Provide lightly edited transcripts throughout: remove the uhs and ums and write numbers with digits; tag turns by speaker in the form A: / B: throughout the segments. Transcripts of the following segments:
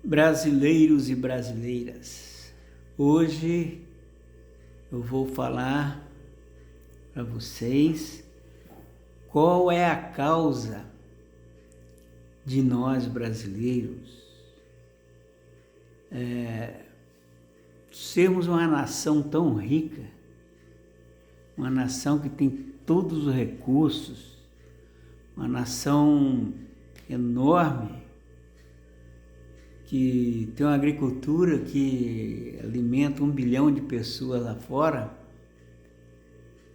A: Brasileiros e brasileiras, hoje eu vou falar para vocês qual é a causa de nós brasileiros sermos uma nação tão rica, uma nação que tem todos os recursos, uma nação enorme, que tem uma agricultura que alimenta 1 bilhão de pessoas lá fora,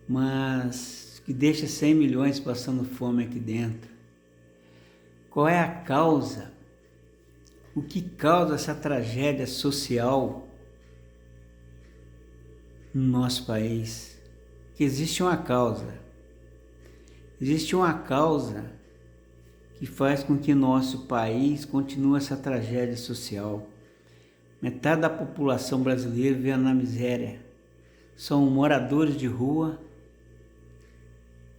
A: mas que deixa 100 milhões passando fome aqui dentro. Qual é a causa? O que causa essa tragédia social no nosso país? Que existe uma causa. Existe uma causa que faz com que nosso país continue essa tragédia social. Metade da população brasileira vive na miséria. São moradores de rua,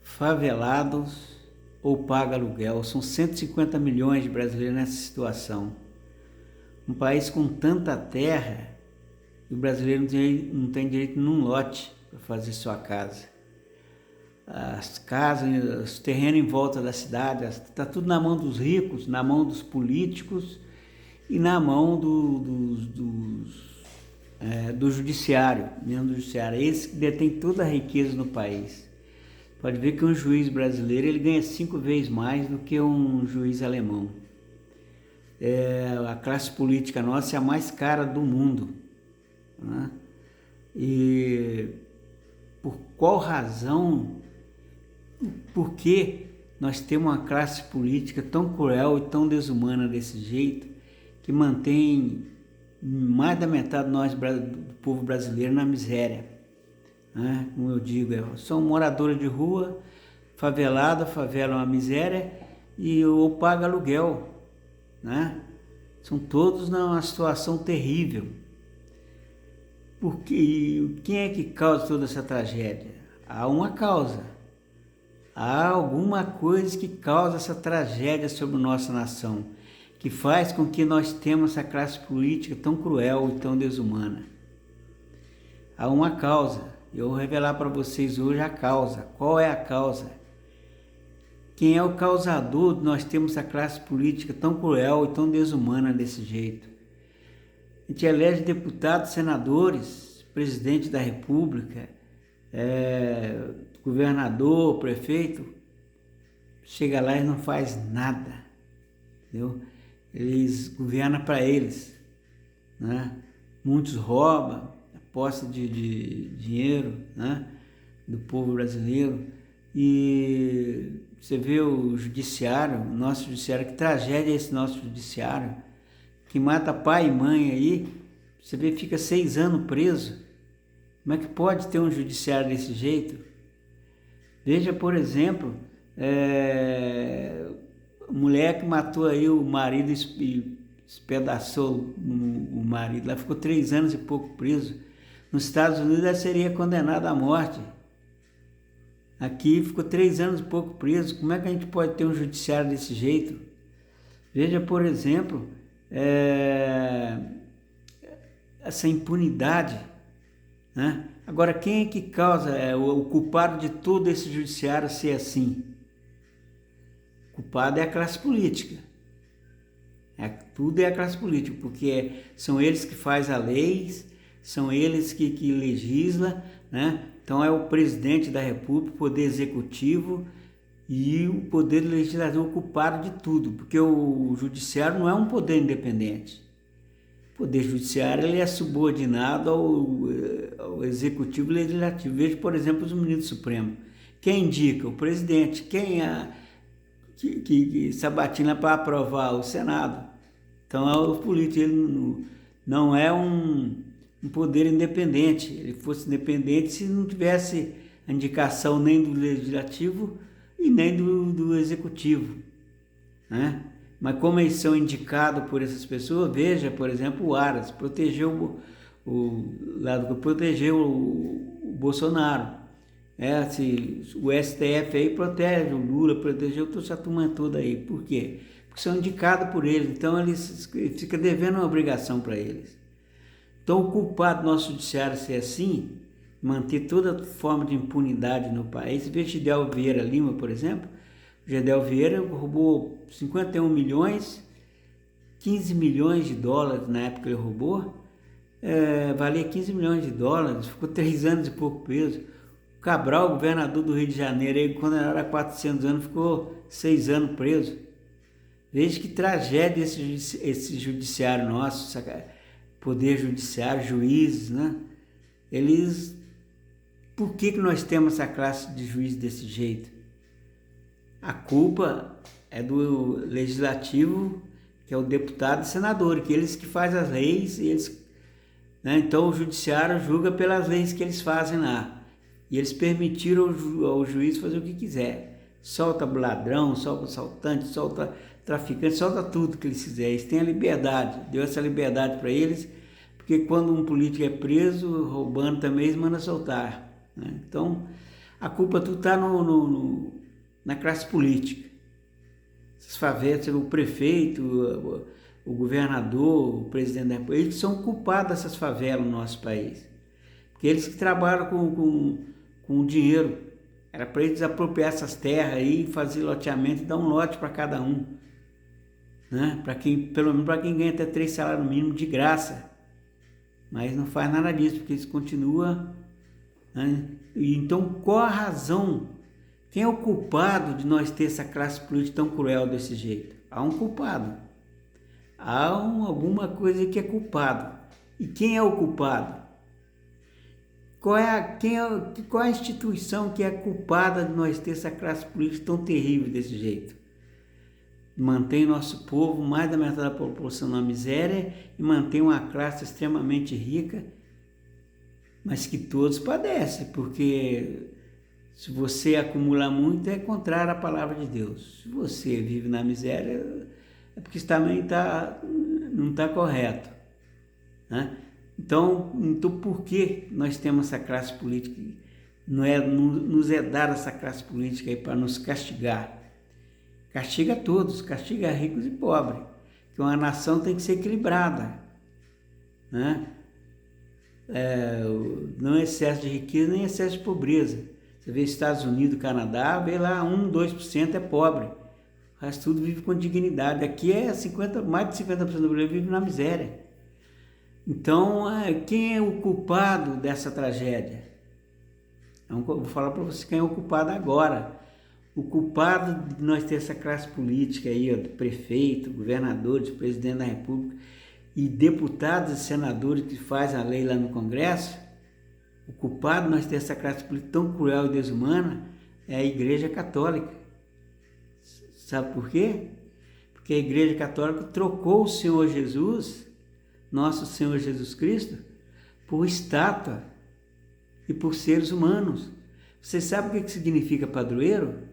A: favelados ou pagam aluguel. São 150 milhões de brasileiros nessa situação. Um país com tanta terra, e o brasileiro não tem direito num lote para fazer sua casa. As casas, os terrenos em volta da cidade, está tudo na mão dos ricos, na mão dos políticos e na mão do judiciário, mesmo do judiciário. Eles que detêm toda a riqueza no país. Pode ver que um juiz brasileiro ele ganha 5 vezes mais do que um juiz alemão. A classe política nossa é a mais cara do mundo, né? E por qual razão? Por que nós temos uma classe política tão cruel e tão desumana desse jeito, que mantém mais da metade do povo brasileiro na miséria, né? Como eu digo, são moradores de rua, favelado, a favela é uma miséria, ou paga aluguel, né? São todos numa situação terrível. Porque quem é que causa toda essa tragédia? Há uma causa. Há alguma coisa que causa essa tragédia sobre a nossa nação, que faz com que nós tenhamos essa classe política tão cruel e tão desumana. Há uma causa. Eu vou revelar para vocês hoje a causa. Qual é a causa? Quem é o causador de nós termos essa classe política tão cruel e tão desumana desse jeito? A gente elege deputados, senadores, presidente da república, governador, prefeito, chega lá e não faz nada, entendeu? Eles governam para eles, né? Muitos roubam, aposta de dinheiro, né? Do povo brasileiro. E você vê o judiciário, o nosso judiciário, que tragédia é esse nosso judiciário, que mata pai e mãe aí, você vê, fica 6 anos preso. Como é que pode ter um judiciário desse jeito? Veja, por exemplo, a mulher que matou aí o marido e espedaçou o marido, ela ficou 3 anos e pouco preso. Nos Estados Unidos ela seria condenada à morte. Aqui ficou 3 anos e pouco preso. Como é que a gente pode ter um judiciário desse jeito? Veja, por exemplo, essa impunidade, né? Agora, quem é que causa o culpado de todo esse judiciário ser assim? O culpado é a classe política. Tudo é a classe política, porque são eles que fazem as leis, são eles que legislam, né? Então é o presidente da república, o poder executivo e o poder legislativo culpado de tudo, porque o judiciário não é um poder independente. O poder judiciário ele é subordinado ao executivo e legislativo. Veja, por exemplo, os ministros supremos. Quem indica? O presidente. Quem que sabatina para aprovar? O Senado. Então é o político. Ele não é um poder independente. Ele fosse independente se não tivesse a indicação nem do legislativo e nem do executivo, né? Mas como eles são indicados por essas pessoas, veja, por exemplo, o Aras protegeu protegeu o Bolsonaro. O STF aí protege o Lula, protegeu toda essa turma toda aí. Por quê? porque são indicados por eles, então eles ficam devendo uma obrigação para eles. Então o culpado do nosso judiciário ser assim, manter toda forma de impunidade no país, veja Gedel Vieira Lima, por exemplo. Gedel Vieira roubou 51 milhões, 15 milhões de dólares na época que ele roubou, valia 15 milhões de dólares, ficou 3 anos e pouco preso. O Cabral, governador do Rio de Janeiro, ele, quando era 400 anos, ficou 6 anos preso. Veja que tragédia esse judiciário nosso, poder judiciário, juízes, né? Por que nós temos essa classe de juízes desse jeito? A culpa é do legislativo, que é o deputado e senador, que eles que fazem as leis, né? Então o judiciário julga pelas leis que eles fazem lá. E eles permitiram ao juiz fazer o que quiser. Solta ladrão, solta assaltante, solta traficante, solta tudo que eles quiserem. Eles têm a liberdade, deu essa liberdade para eles, porque quando um político é preso, roubando também, eles mandam soltar, né? Então, a culpa tudo está na classe política. Essas favelas, o prefeito, o governador, o presidente da República, eles são culpados dessas favelas no nosso país. Porque eles que trabalham com o dinheiro. Era para eles apropriar essas terras aí, fazer loteamento e dar um lote para cada um, né? Pelo menos para quem ganha até 3 salários mínimos de graça. Mas não faz nada disso, porque eles continuam, né? E então, qual a razão? Quem é o culpado de nós ter essa classe política tão cruel desse jeito? Há um culpado. Há alguma coisa que é culpado. E quem é o culpado? Qual é a instituição que é culpada de nós ter essa classe política tão terrível desse jeito? Mantém nosso povo, mais da metade da população, na miséria, e mantém uma classe extremamente rica, mas que todos padecem, porque se você acumular muito é contrário à palavra de Deus. Se você vive na miséria, é porque também não está correto, né? Então, por que nós temos essa classe política? Nos é dada essa classe política aí para nos castigar. Castiga todos, castiga ricos e pobres. Que uma nação tem que ser equilibrada, né? Não excesso de riqueza nem excesso de pobreza. Você vê Estados Unidos, Canadá, vê lá 1-2% é pobre. O resto tudo vive com dignidade. Aqui mais de 50% do brasileiro vive na miséria. Então, quem é o culpado dessa tragédia? Vou falar para você quem é o culpado agora. O culpado de nós ter essa classe política aí, do prefeito, governadores, presidente da República e deputados e senadores que fazem a lei lá no Congresso, o culpado de nós ter essa classe política tão cruel e desumana é a Igreja Católica. Sabe por quê? Porque a Igreja Católica trocou o Senhor Jesus, nosso Senhor Jesus Cristo, por estátua e por seres humanos. Você sabe o que significa padroeiro?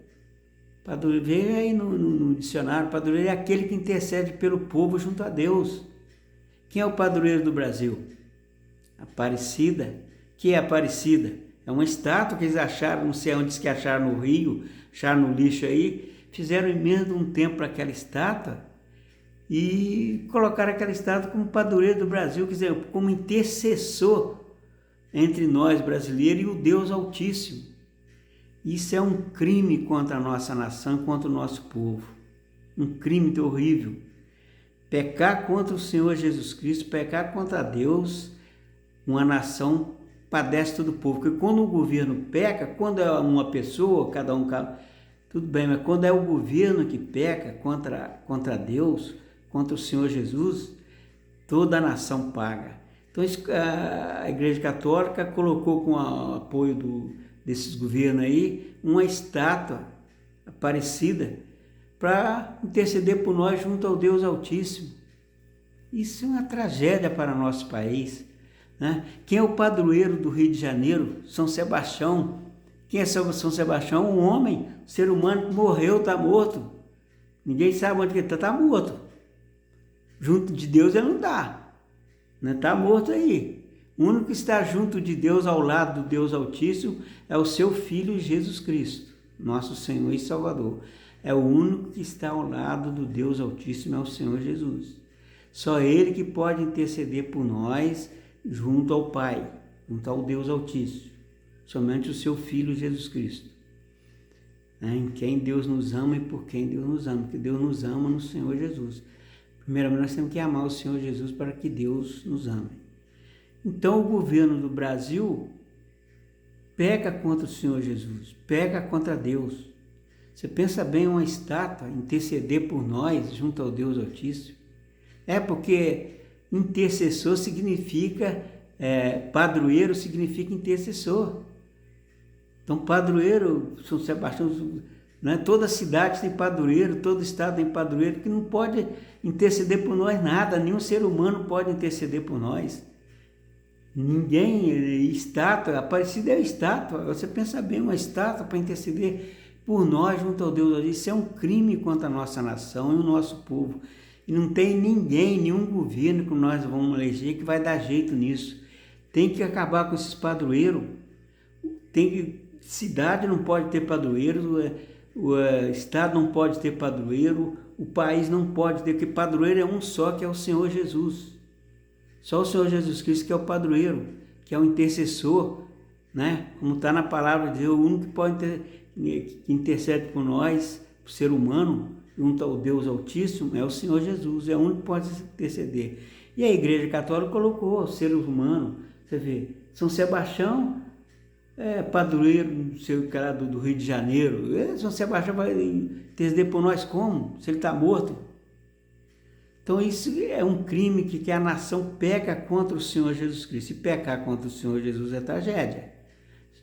A: Padroeiro, veja aí no dicionário, padroeiro é aquele que intercede pelo povo junto a Deus. Quem é o padroeiro do Brasil? Aparecida. Que é Aparecida? É uma estátua que eles acharam, não sei onde que acharam no Rio, acharam no lixo aí, fizeram emenda de um templo para aquela estátua, e colocaram aquela estátua como padroeiro do Brasil, quer dizer, como intercessor entre nós brasileiros e o Deus Altíssimo. Isso é um crime contra a nossa nação, contra o nosso povo. Um crime horrível. Pecar contra o Senhor Jesus Cristo, pecar contra Deus, uma nação padece todo o povo. Porque quando o governo peca, quando é uma pessoa, cada um, tudo bem, mas quando é o governo que peca contra Deus, contra o Senhor Jesus, toda a nação paga. Então a Igreja Católica colocou, com o apoio desses governos aí, uma estátua Aparecida para interceder por nós junto ao Deus Altíssimo. Isso é uma tragédia para nosso país, né? Quem é o padroeiro do Rio de Janeiro? São Sebastião. Quem é São Sebastião? Um homem, um ser humano que morreu, está morto. Ninguém sabe onde ele está morto. Junto de Deus ele não está, né? Está morto aí. O único que está junto de Deus, ao lado do Deus Altíssimo, é o seu Filho Jesus Cristo, nosso Senhor e Salvador. É o único que está ao lado do Deus Altíssimo, é o Senhor Jesus. Só Ele que pode interceder por nós junto ao Pai, junto ao Deus Altíssimo. Somente o seu Filho Jesus Cristo. Em quem Deus nos ama e por quem Deus nos ama. Porque Deus nos ama no Senhor Jesus. Primeiramente, nós temos que amar o Senhor Jesus para que Deus nos ame. Então, o governo do Brasil peca contra o Senhor Jesus, peca contra Deus. Você pensa bem, uma estátua interceder por nós junto ao Deus Altíssimo? Porque intercessor significa, padroeiro significa intercessor. Então, padroeiro, São Sebastião, né? Toda cidade tem padroeiro, todo estado tem padroeiro, que não pode interceder por nós nada, nenhum ser humano pode interceder por nós. Ninguém, estátua, Aparecida é estátua, você pensa bem, uma estátua para interceder por nós junto ao Deus, isso é um crime contra a nossa nação e o nosso povo. E não tem ninguém, nenhum governo que nós vamos eleger que vai dar jeito nisso. Tem que acabar com esses padroeiros. Cidade não pode ter padroeiro, o estado não pode ter padroeiro, o país não pode ter, porque padroeiro é um só, que é o Senhor Jesus. Só o Senhor Jesus Cristo que é o padroeiro, que é o intercessor, né? Como está na palavra de Deus, o único que intercede por nós, por ser humano, junto ao Deus Altíssimo, é o Senhor Jesus, é o único que pode interceder. E a Igreja Católica colocou seres humanos, você vê, São Sebastião padroeiro, não sei o que lá do Rio de Janeiro. São Sebastião vai interceder por nós como? Se ele está morto. Então isso é um crime que a nação peca contra o Senhor Jesus Cristo. E pecar contra o Senhor Jesus é tragédia.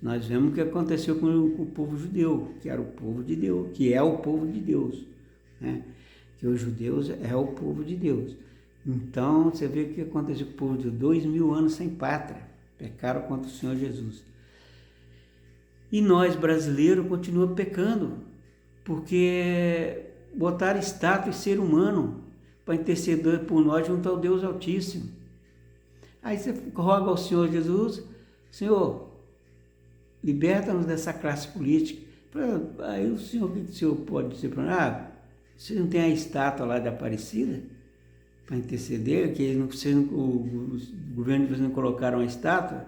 A: Nós vemos o que aconteceu com o povo judeu, que era o povo de Deus, que é o povo de Deus, né? Que os judeus é o povo de Deus. Então você vê o que aconteceu com o povo de 2000 anos sem pátria, pecaram contra o Senhor Jesus. E nós brasileiros continuamos pecando, porque botaram estátua e ser humano para interceder por nós junto ao Deus Altíssimo. Aí você roga ao Senhor Jesus, Senhor, liberta-nos dessa classe política. Aí o Senhor pode dizer para nós, você não tem a estátua lá de Aparecida para interceder, que o governo de vocês não colocaram a estátua,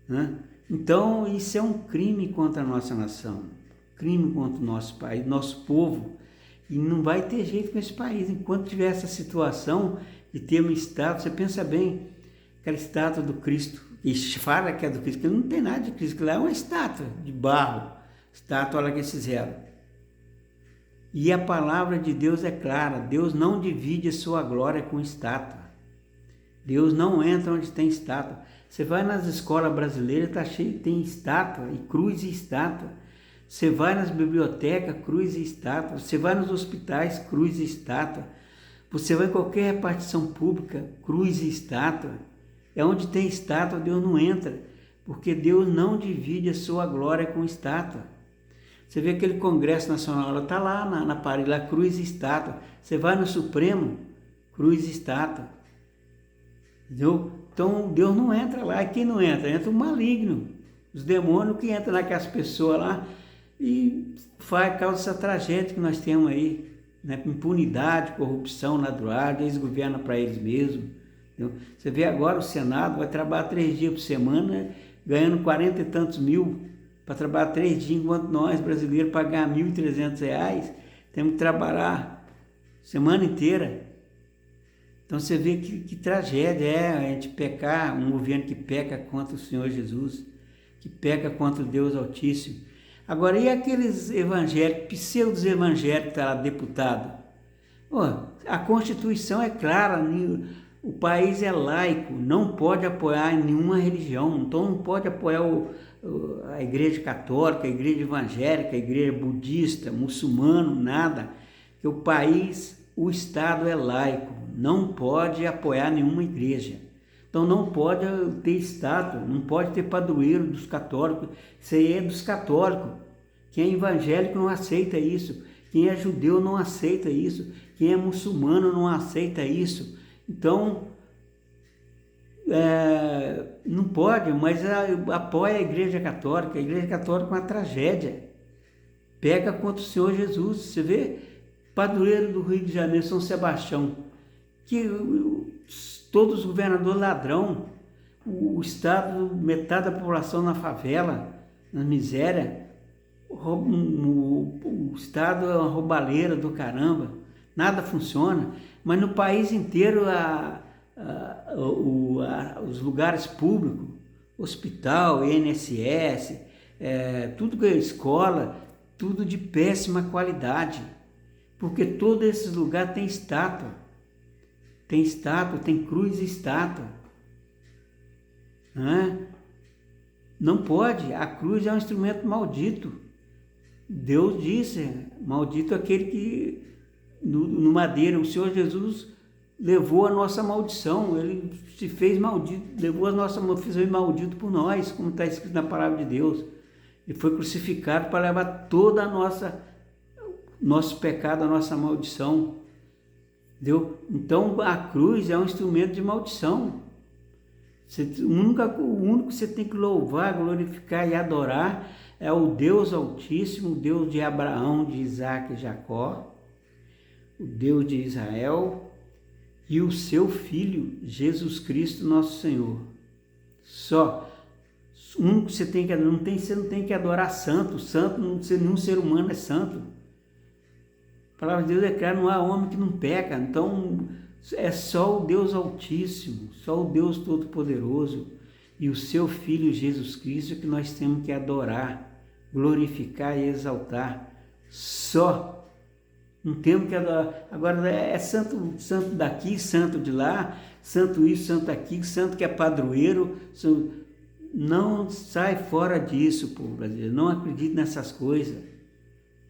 A: né? Então, isso é um crime contra a nossa nação, crime contra o nosso país, nosso povo, e não vai ter jeito com esse país. Enquanto tiver essa situação de ter uma estátua, você pensa bem, aquela estátua do Cristo, e fala que é do Cristo, que não tem nada de Cristo, que lá é uma estátua de barro, estátua lá que eles fizeram. E a palavra de Deus é clara, Deus não divide a sua glória com estátua. Deus não entra onde tem estátua. Você vai nas escolas brasileiras, está cheio, tem estátua, e cruz e estátua. Você vai nas bibliotecas, cruz e estátua. Você vai nos hospitais, cruz e estátua. Você vai em qualquer repartição pública, cruz e estátua. É onde tem estátua, Deus não entra, porque Deus não divide a sua glória com estátua. Você vê aquele Congresso Nacional, ela está lá na parede, lá, cruz e estátua. Você vai no Supremo, cruz e estátua. Entendeu? Então Deus não entra lá. E quem não entra? Entra o maligno, os demônios que entram naquelas pessoas lá e causa essa tragédia que nós temos aí, né? Impunidade, corrupção na droga, eles governam para eles mesmos. Entendeu? Você vê agora o Senado vai trabalhar 3 dias por semana, ganhando 40 e tantos mil, para trabalhar 3 dias, enquanto nós brasileiros pagar R$1.300, temos que trabalhar semana inteira. Então você vê que tragédia a gente pecar, um governo que peca contra o Senhor Jesus, que peca contra o Deus Altíssimo. Agora, e aqueles evangélicos, pseudos evangélicos que estão lá deputados? A Constituição é clara, o país é laico, não pode apoiar nenhuma religião, então não pode apoiar a Igreja Católica, a Igreja Evangélica, a Igreja Budista, muçulmano, nada. Que o país, o Estado é laico, não pode apoiar nenhuma igreja. Então não pode ter estátua, não pode ter padroeiro dos católicos, isso aí é dos católicos. Quem é evangélico não aceita isso, quem é judeu não aceita isso, quem é muçulmano não aceita isso. Então, não pode, mas apoia a Igreja Católica. A Igreja Católica é uma tragédia. pega contra o Senhor Jesus. Você vê, padroeiro do Rio de Janeiro, São Sebastião, que todos os governadores ladrão, o estado, metade da população na favela, na miséria, o estado é uma roubalheira do caramba, nada funciona, mas no país inteiro os lugares públicos, hospital, INSS, tudo que é escola, tudo de péssima qualidade, porque todos esses lugares tem estátua, tem cruz e estátua. Não pode, a cruz é um instrumento maldito. Deus disse, maldito aquele que no madeira, o Senhor Jesus levou a nossa maldição, ele se fez maldito, levou a nossa maldição maldito por nós, como está escrito na palavra de Deus. Ele foi crucificado para levar toda nosso pecado, a nossa maldição. Entendeu? Então a cruz é um instrumento de maldição. O único que você tem que louvar, glorificar e adorar é o Deus Altíssimo, o Deus de Abraão, de Isaac e Jacó, o Deus de Israel e o seu Filho, Jesus Cristo, nosso Senhor. Só. O único que você tem que adorar, você não tem que adorar santo, nenhum ser humano é santo. A palavra de Deus é clara, não há homem que não peca, então é só o Deus Altíssimo, só o Deus Todo-Poderoso e o seu Filho Jesus Cristo que nós temos que adorar, glorificar e exaltar. Só. Não temos que adorar. Agora é santo daqui, santo de lá, santo isso, santo aqui, santo que é padroeiro. Não sai fora disso, povo brasileiro. Não acredite nessas coisas.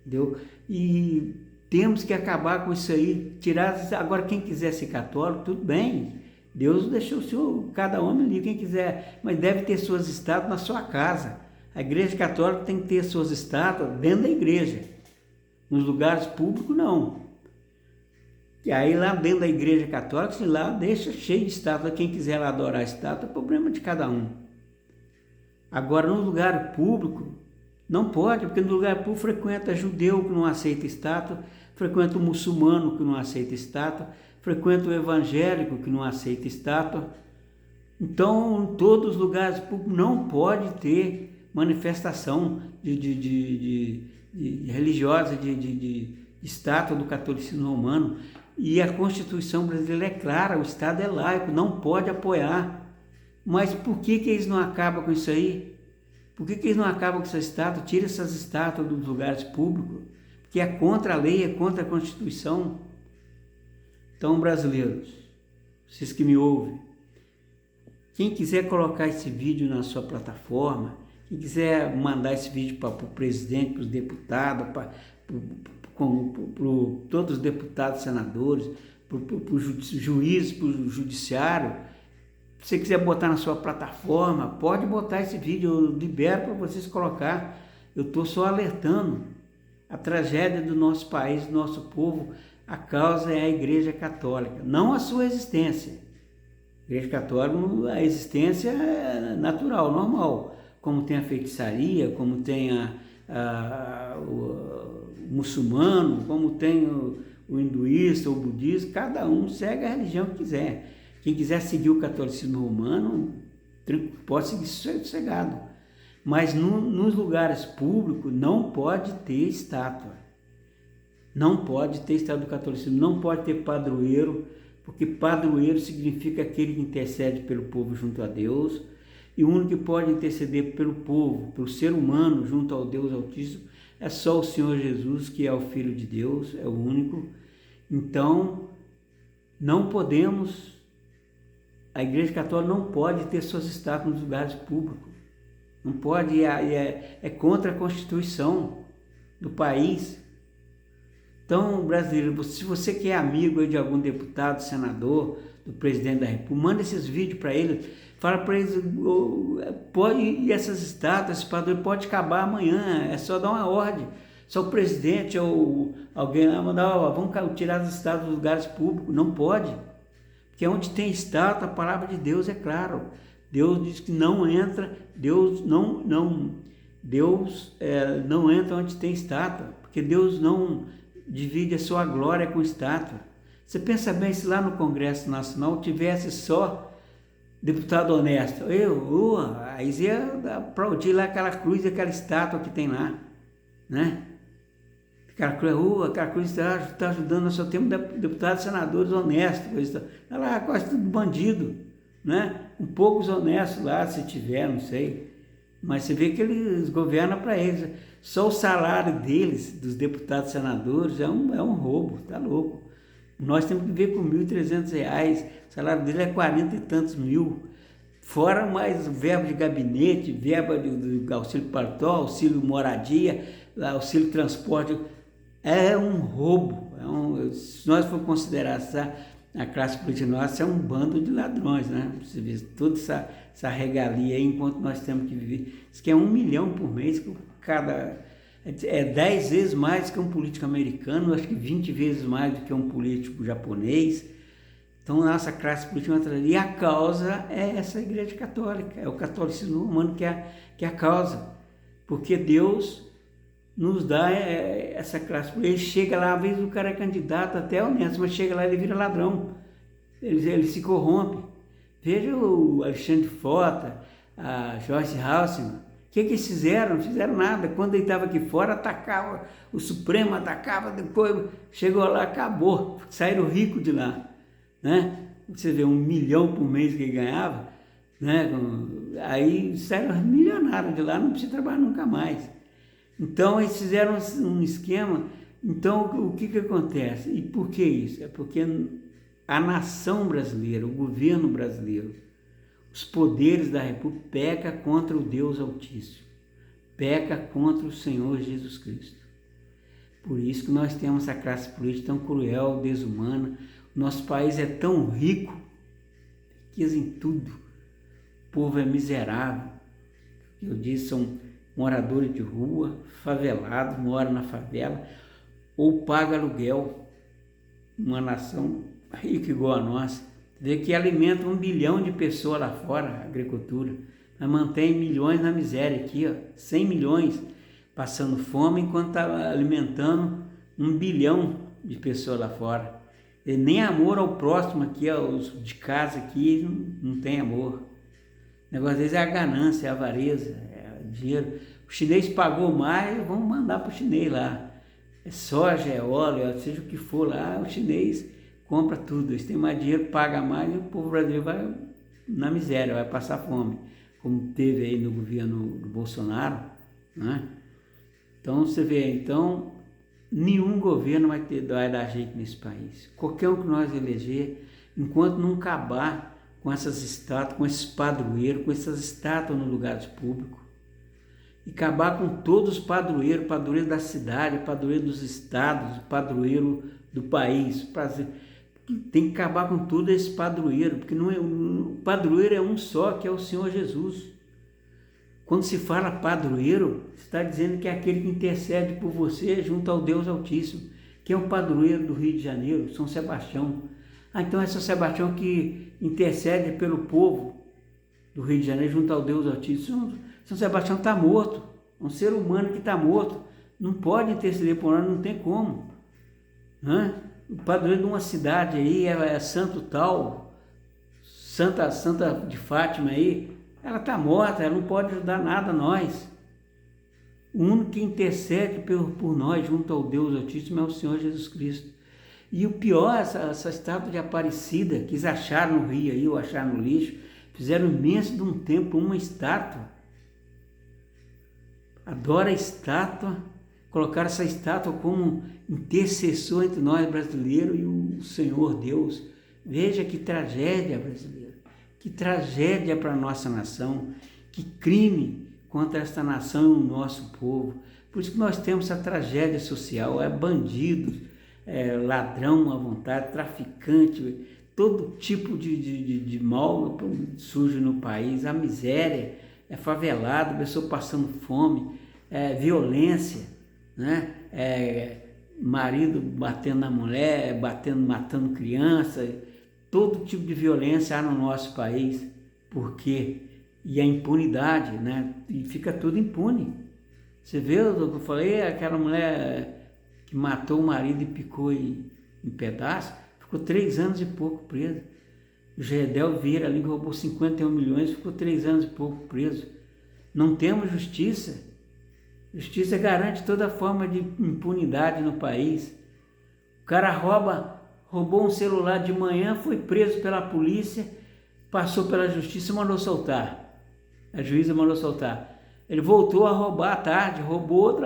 A: Entendeu? E temos que acabar com isso aí, tirar. Agora, quem quiser ser católico, tudo bem. Deus deixou o senhor, cada homem livre, quem quiser, mas deve ter suas estátuas na sua casa. A igreja católica tem que ter suas estátuas dentro da igreja. Nos lugares públicos, não. E aí, lá dentro da igreja católica, se lá deixa cheio de estátua. Quem quiser lá adorar a estátua, é problema de cada um. Agora, no lugar público, não pode, porque no lugar público frequenta judeu que não aceita estátua, frequenta o muçulmano que não aceita estátua, frequenta o evangélico que não aceita estátua. Então, em todos os lugares públicos não pode ter manifestação religiosa de estátua do catolicismo romano. E a Constituição brasileira é clara, o Estado é laico, não pode apoiar. Mas por que eles não acabam com isso aí? Por que eles não acabam com essa estátua? Tira essas estátuas dos lugares públicos, porque é contra a lei, é contra a Constituição. Então, brasileiros, vocês que me ouvem, quem quiser colocar esse vídeo na sua plataforma, quem quiser mandar esse vídeo para o presidente, para os deputados, para todos os deputados, senadores, para o juiz, para o judiciário, se você quiser botar na sua plataforma, pode botar esse vídeo, eu libero para vocês colocar. Eu estou só alertando a tragédia do nosso país, do nosso povo. A causa é a Igreja Católica, não a sua existência. A Igreja Católica, a existência é natural, normal, como tem a feitiçaria, como tem o muçulmano, como tem o hinduísta, o budista, cada um segue a religião que quiser. Quem quiser seguir o catolicismo romano, pode seguir sossegado. Mas nos lugares públicos não pode ter estátua. Não pode ter estátua do catolicismo, não pode ter padroeiro, porque padroeiro significa aquele que intercede pelo povo junto a Deus, e o único que pode interceder pelo povo, pelo ser humano junto ao Deus Altíssimo, é só o Senhor Jesus, que é o Filho de Deus, é o único. Então, não podemos... A Igreja Católica não pode ter suas estátuas nos lugares públicos. Não pode, é contra a Constituição do país. Então, brasileiro, se você quer amigo de algum deputado, senador, do presidente da República, manda esses vídeos para eles, fala para eles, e essas estátuas, esse padrão pode acabar amanhã, é só dar uma ordem. Só o presidente ou alguém mandar, vamos tirar as estátuas dos lugares públicos. Não pode. Porque onde tem estátua, a palavra de Deus é claro. Deus diz que não entra, Deus não Deus não entra onde tem estátua, porque Deus não divide a sua glória com estátua. Você pensa bem, se lá no Congresso Nacional tivesse só deputado honesto, aí ia aplaudir lá aquela cruz, aquela estátua que tem lá, né? Aquela cruz está ajudando, nós só temos deputados, senadores honestos, tá lá quase tudo bandido, né? Com poucos honestos lá, se tiver, não sei, mas você vê que eles governam para eles. Só o salário deles, dos deputados, senadores, é um roubo, tá louco. Nós temos que viver com R$1.300, o salário dele é 40 e tantos mil, fora mais verba de gabinete, verba do auxílio paletó, auxílio moradia, auxílio transporte. É um roubo. Se nós for considerar a classe política nossa, é um bando de ladrões, né? Você vê toda essa regalia aí, enquanto nós temos que viver. Isso que é 1 milhão por mês, é 10 vezes mais que um político americano, acho que 20 vezes mais do que um político japonês. Então, nossa classe política, e a causa é essa Igreja Católica, é o catolicismo romano que é a causa, porque Deus nos dá essa classe política. Ele chega lá, às vezes o cara é candidato até honesto, mas chega lá e ele vira ladrão, ele se corrompe. Veja o Alexandre Frota, a Joyce Halseman. O que eles fizeram? Não fizeram nada. Quando ele estava aqui fora, atacava, o Supremo atacava, depois chegou lá, acabou, saíram ricos de lá, né? Você vê 1 milhão por mês que ele ganhava, né? Aí saíram milionários de lá, não precisa trabalhar nunca mais. Então eles fizeram um esquema. Então o que acontece? E por que isso? É porque a nação brasileira, o governo brasileiro, os poderes da República peca contra o Deus Altíssimo, peca contra o Senhor Jesus Cristo. Por isso que nós temos essa classe política tão cruel, desumana. Nosso país é tão rico, riqueza em tudo. O povo é miserável. Eu disse, são moradores de rua, favelados, moram na favela, ou pagam aluguel. Uma nação rica igual a nossa, vê que alimenta 1 bilhão de pessoas lá fora, a agricultura, mas mantém milhões na miséria aqui, 100 milhões passando fome, enquanto está alimentando 1 bilhão de pessoas lá fora. E nem amor ao próximo aqui, os de casa aqui, não tem amor. O negócio deles é a ganância, é a avareza, é dinheiro. O chinês pagou mais, vamos mandar para o chinês lá. É soja, é óleo, seja o que for lá, o chinês compra tudo. Eles têm mais dinheiro, paga mais, e o povo brasileiro vai na miséria, vai passar fome, como teve aí no governo do Bolsonaro, né? Então você vê, nenhum governo vai dar jeito nesse país. Qualquer um que nós eleger, enquanto não acabar com essas estátuas, com esses padroeiros, com essas estátuas nos lugares públicos, e acabar com todos os padroeiros, padroeiro da cidade, padroeiro dos estados, padroeiro do país. Tem que acabar com todo esse padroeiro, porque o padroeiro é um só, que é o Senhor Jesus. Quando se fala padroeiro, está dizendo que é aquele que intercede por você junto ao Deus Altíssimo, que é o padroeiro do Rio de Janeiro, São Sebastião. Então é São Sebastião que intercede pelo povo do Rio de Janeiro junto ao Deus Altíssimo. São Sebastião está morto, é um ser humano que está morto, não pode interceder por nós, não tem como, né? O padroeiro de uma cidade aí é santo tal, Santa de Fátima aí, ela está morta, ela não pode ajudar nada a nós. O único que intercede por nós junto ao Deus Altíssimo é o Senhor Jesus Cristo. E o pior, essa estátua de Aparecida, que eles acharam no rio aí, ou acharam no lixo, fizeram imenso de um templo, uma estátua. Adora a estátua, colocaram essa estátua como intercessor entre nós brasileiros e o Senhor Deus. Veja que tragédia brasileira, que tragédia para a nossa nação, que crime contra esta nação e o nosso povo. Por isso que nós temos essa tragédia social, é bandidos, ladrão à vontade, traficante, todo tipo de mal surge no país, a miséria, é favelado, pessoa passando fome, violência, né? Marido batendo na mulher, matando criança, todo tipo de violência há no nosso país. Por quê? E a impunidade, né? E fica tudo impune. Você vê o que eu falei, aquela mulher que matou o marido e picou em pedaços, ficou 3 anos e pouco preso. O Gedel Vieira ali roubou 51 milhões, ficou 3 anos e pouco preso. Não temos justiça. Justiça garante toda forma de impunidade no país. O cara roubou um celular de manhã, foi preso pela polícia, passou pela justiça e mandou soltar. A juíza mandou soltar. Ele voltou a roubar à tarde, roubou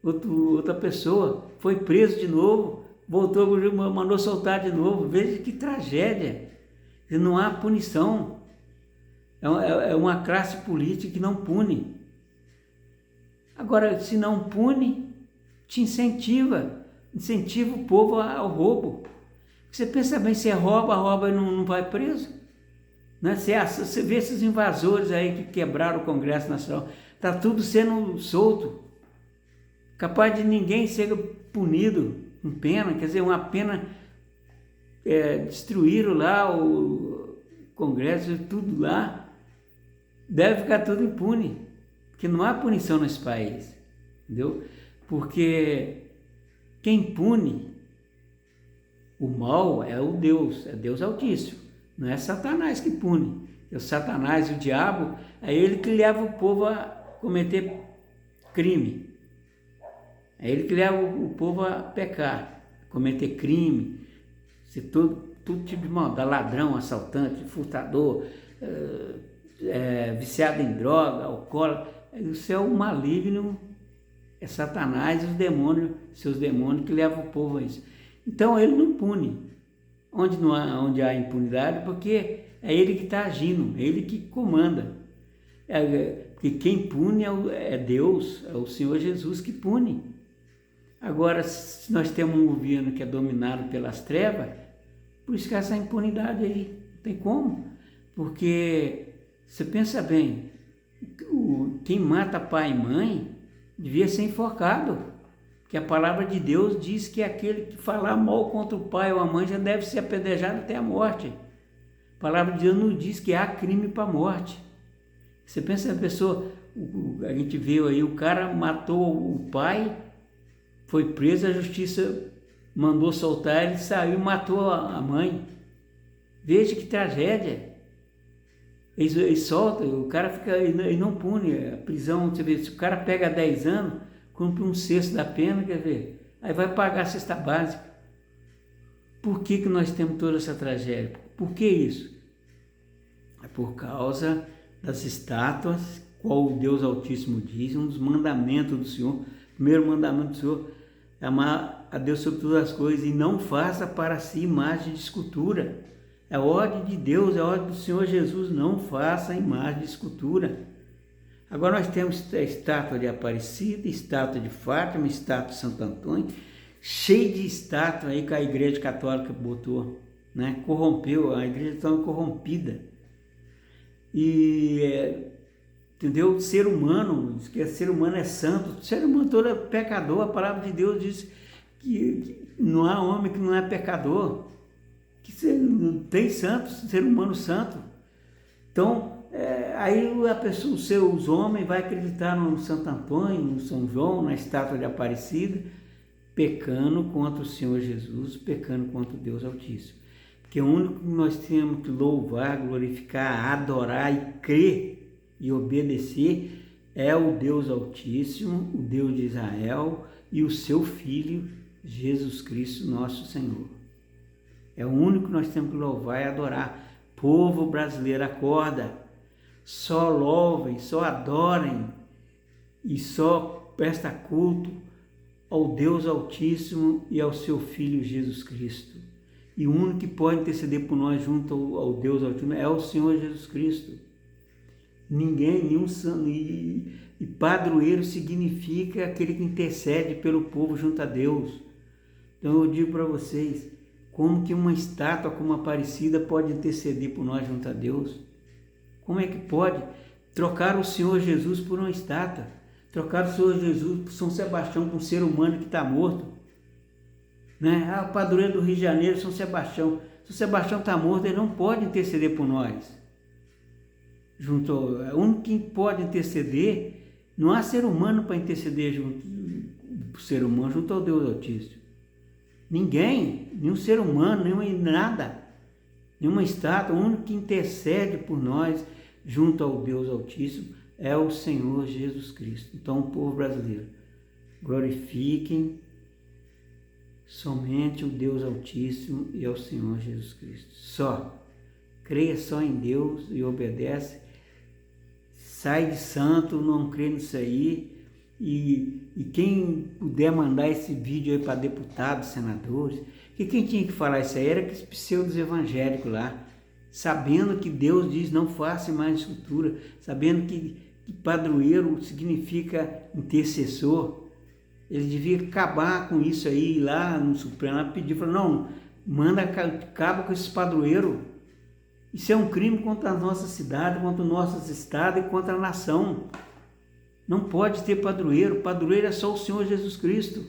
A: outra pessoa, foi preso de novo, voltou, mandou soltar de novo. Veja que tragédia. Não há punição. É uma classe política que não pune. Agora, se não pune, te incentiva o povo ao roubo. Você pensa bem, você rouba e não vai preso? Né? Você vê esses invasores aí que quebraram o Congresso Nacional, está tudo sendo solto, capaz de ninguém ser punido com pena, quer dizer, uma pena, destruíram lá o Congresso, tudo lá, deve ficar tudo impune. Porque não há punição nesse país, entendeu? Porque quem pune o mal é Deus Altíssimo, não é Satanás que pune. É o Satanás e o diabo, é ele que leva o povo a cometer crime, é ele que leva o povo a pecar, a cometer crime, ser todo tipo de maldade, ladrão, assaltante, furtador, viciado em droga, alcoólatra. Isso é o maligno, é Satanás e os demônios, seus demônios que levam o povo a isso. Então ele não pune onde há impunidade, porque é ele que está agindo, é ele que comanda. Porque quem pune é Deus, é o Senhor Jesus que pune. Agora, se nós temos um governo que é dominado pelas trevas, por isso que essa impunidade aí, não tem como. Porque, você pensa bem, quem mata pai e mãe devia ser enforcado, porque a palavra de Deus diz que aquele que falar mal contra o pai ou a mãe já deve ser apedrejado até a morte. A palavra de Deus não diz que há crime para a morte. Você pensa a pessoa, a gente viu aí, o cara matou o pai, foi preso, a justiça mandou soltar, ele saiu e matou a mãe. Veja que tragédia. Eles soltam, o cara fica, ele não pune, a prisão, você vê, se o cara pega 10 anos, cumpre 1/6 da pena, quer ver, aí vai pagar a cesta básica. Por que nós temos toda essa tragédia? Por que isso? É por causa das estátuas, qual o Deus Altíssimo diz, um dos mandamentos do Senhor, o primeiro mandamento do Senhor, é amar a Deus sobre todas as coisas e não faça para si imagem de escultura. É a ordem de Deus, é a ordem do Senhor Jesus, não faça imagem de escultura. Agora nós temos a estátua de Aparecida, estátua de Fátima, estátua de Santo Antônio, cheio de estátua aí que a Igreja Católica botou, né? Corrompeu, a Igreja está corrompida. E, entendeu? Ser humano, diz que ser humano é santo, o ser humano todo é pecador, a palavra de Deus diz que não há homem que não é pecador, que tem santo, ser humano santo. Então, aí a pessoa, os homens vai acreditar no Santo Antônio, no São João, na estátua de Aparecida, pecando contra o Senhor Jesus, pecando contra o Deus Altíssimo. Porque o único que nós temos que louvar, glorificar, adorar e crer e obedecer é o Deus Altíssimo, o Deus de Israel e o seu Filho, Jesus Cristo, nosso Senhor. É o único que nós temos que louvar e adorar. Povo brasileiro, acorda, só louvem, só adorem e só presta culto ao Deus Altíssimo e ao seu Filho Jesus Cristo. E o único que pode interceder por nós junto ao Deus Altíssimo é o Senhor Jesus Cristo. Nenhum santo. E padroeiro significa aquele que intercede pelo povo junto a Deus. Então eu digo para vocês, como que uma estátua como Aparecida pode interceder por nós junto a Deus? Como é que pode? Trocar o Senhor Jesus por uma estátua. Trocar o Senhor Jesus por São Sebastião, por um ser humano que está morto. Né? O padroeiro do Rio de Janeiro, São Sebastião. Se o Sebastião está morto, ele não pode interceder por nós. O único que pode interceder Não há ser humano para interceder junto, o ser humano junto ao Deus Altíssimo. Ninguém, nenhum ser humano, nada, nenhuma estátua, o único que intercede por nós junto ao Deus Altíssimo é o Senhor Jesus Cristo. Então, o povo brasileiro, glorifiquem somente o Deus Altíssimo e ao Senhor Jesus Cristo. Só. Creia só em Deus e obedece. Sai de santo, não crê nisso aí. E quem puder mandar esse vídeo aí para deputados, senadores, que quem tinha que falar isso aí era aqueles pseudos evangélicos lá, sabendo que Deus diz não faça mais escultura, sabendo que padroeiro significa intercessor. Ele devia acabar com isso aí lá no Supremo, lá pedir, falou, não, acaba com esses padroeiros. Isso é um crime contra a nossa cidade, contra o nosso estado e contra a nação. Não pode ter padroeiro. Padroeiro é só o Senhor Jesus Cristo.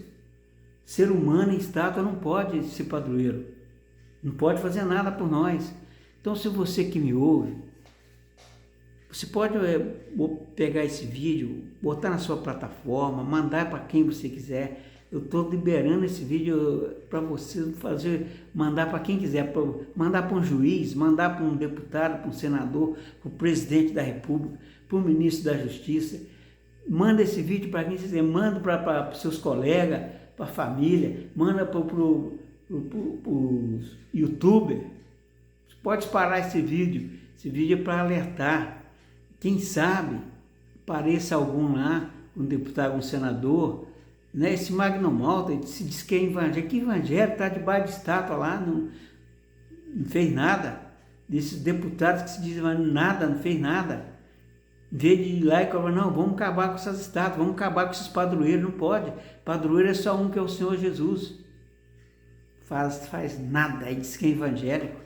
A: Ser humano em estátua não pode ser padroeiro. Não pode fazer nada por nós. Então, se você que me ouve, você pode pegar esse vídeo, botar na sua plataforma, mandar para quem você quiser. Eu estou liberando esse vídeo para você mandar para quem quiser, mandar para um juiz, mandar para um deputado, para um senador, para o presidente da República, para o ministro da Justiça. Manda esse vídeo para quem quiser, manda para seus colegas, para a família, manda para os youtubers. Você pode parar esse vídeo é para alertar. Quem sabe apareça algum lá, um deputado, um senador, né? Esse Magno Malta se diz que é evangélico. Que evangelho? Está debaixo de estátua lá, não fez nada. Desses deputados que se dizem nada, não fez nada. Em vez de ir lá e falar, não, vamos acabar com essas estátuas, vamos acabar com esses padroeiros, não pode. Padroeiro é só um, que é o Senhor Jesus. Faz nada, aí diz que é evangélico.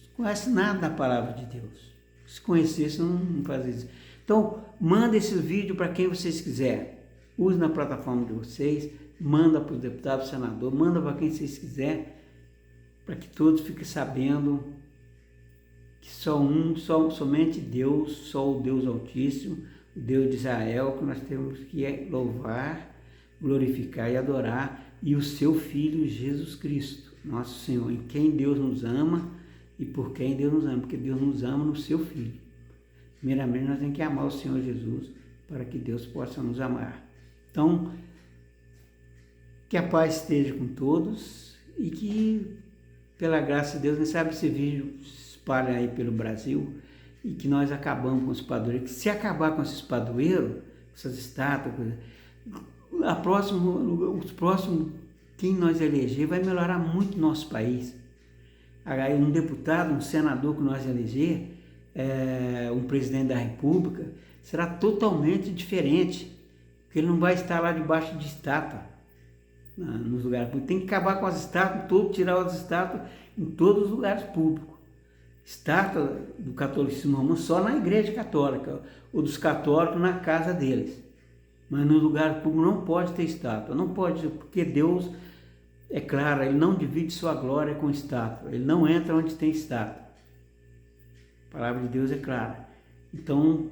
A: Não conhece nada da palavra de Deus. Se conhecesse, não fazia isso. Então, manda esse vídeo para quem vocês quiserem. Use na plataforma de vocês, manda para os deputados, senador, manda para quem vocês quiserem, para que todos fiquem sabendo que somente Deus, só o Deus Altíssimo, o Deus de Israel, que nós temos que louvar, glorificar e adorar, e o seu Filho Jesus Cristo, nosso Senhor, em quem Deus nos ama e por quem Deus nos ama, porque Deus nos ama no seu Filho. Primeiramente, nós temos que amar o Senhor Jesus para que Deus possa nos amar. Então, que a paz esteja com todos e que, pela graça de Deus, quem sabe esse vídeo espalha aí pelo Brasil e que nós acabamos com os padroeiros. Que se acabar com esses padroeiros, essas estátuas, os próximos, quem nós eleger, vai melhorar muito o nosso país. Aí um deputado, um senador que nós eleger, um presidente da República, será totalmente diferente, porque ele não vai estar lá debaixo de estátua, nos lugares públicos. Tem que acabar com as estátuas, tirar as estátuas em todos os lugares públicos. Estátua do catolicismo romano só na igreja católica, ou dos católicos na casa deles. Mas no lugar público não pode ter estátua, não pode, porque Deus, é claro, Ele não divide sua glória com estátua, Ele não entra onde tem estátua. A palavra de Deus é clara. Então,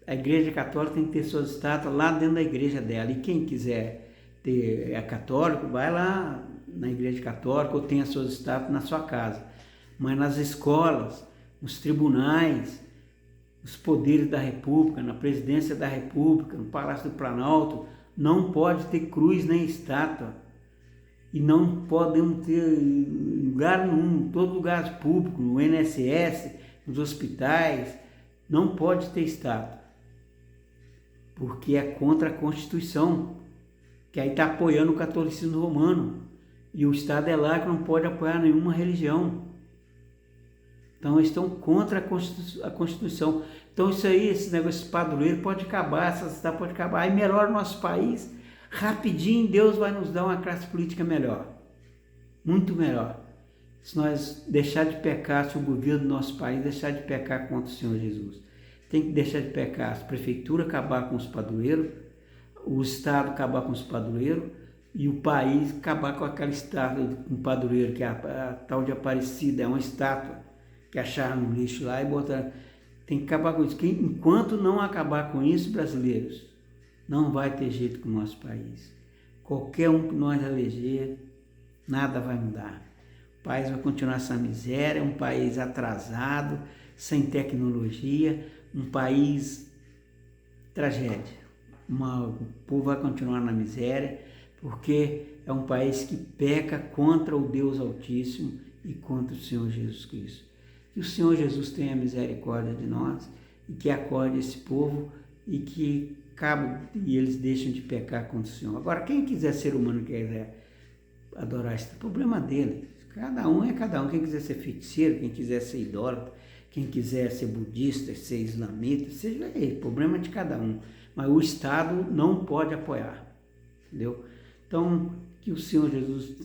A: a igreja católica tem que ter suas estátuas lá dentro da igreja dela. E quem quiser é católico, vai lá na igreja católica ou tenha suas estátuas na sua casa. Mas nas escolas, nos tribunais, nos poderes da República, na presidência da República, no Palácio do Planalto, não pode ter cruz nem estátua. E não podemos ter lugar nenhum, em todo lugar público, no INSS, nos hospitais, não pode ter estátua. Porque é contra a Constituição, que aí está apoiando o catolicismo romano. E o Estado é lá que não pode apoiar nenhuma religião. Então eles estão contra a Constituição. Então isso aí, esse negócio de padroeiro pode acabar, essa cidade pode acabar. Aí melhora o nosso país, rapidinho Deus vai nos dar uma classe política melhor. Muito melhor. Se nós deixar de pecar, se o governo do nosso país deixar de pecar contra o Senhor Jesus. Tem que deixar de pecar, as prefeituras acabar com os padroeiros, o Estado acabar com os padroeiros e o país acabar com aquela estátua com padroeiro, que é a tal de Aparecida, é uma estátua que acharam no lixo lá e botaram. Tem que acabar com isso. Enquanto não acabar com isso, brasileiros, não vai ter jeito com o nosso país. Qualquer um que nós eleger, nada vai mudar. O país vai continuar essa miséria, um país atrasado, sem tecnologia, um país tragédia. O povo vai continuar na miséria, porque é um país que peca contra o Deus Altíssimo e contra o Senhor Jesus Cristo. Que o Senhor Jesus tenha misericórdia de nós e que acorde esse povo e que eles deixem de pecar contra o Senhor. Agora, quem quiser ser humano, quiser adorar, esse problema dele. Cada um é cada um. Quem quiser ser feiticeiro, quem quiser ser idólatra, quem quiser ser budista, ser islamita, seja ele, problema de cada um. Mas o Estado não pode apoiar, entendeu? Então, que o Senhor Jesus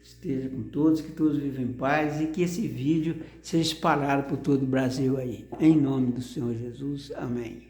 A: esteja com todos, que todos vivam em paz e que esse vídeo seja espalhado por todo o Brasil aí. Em nome do Senhor Jesus, amém.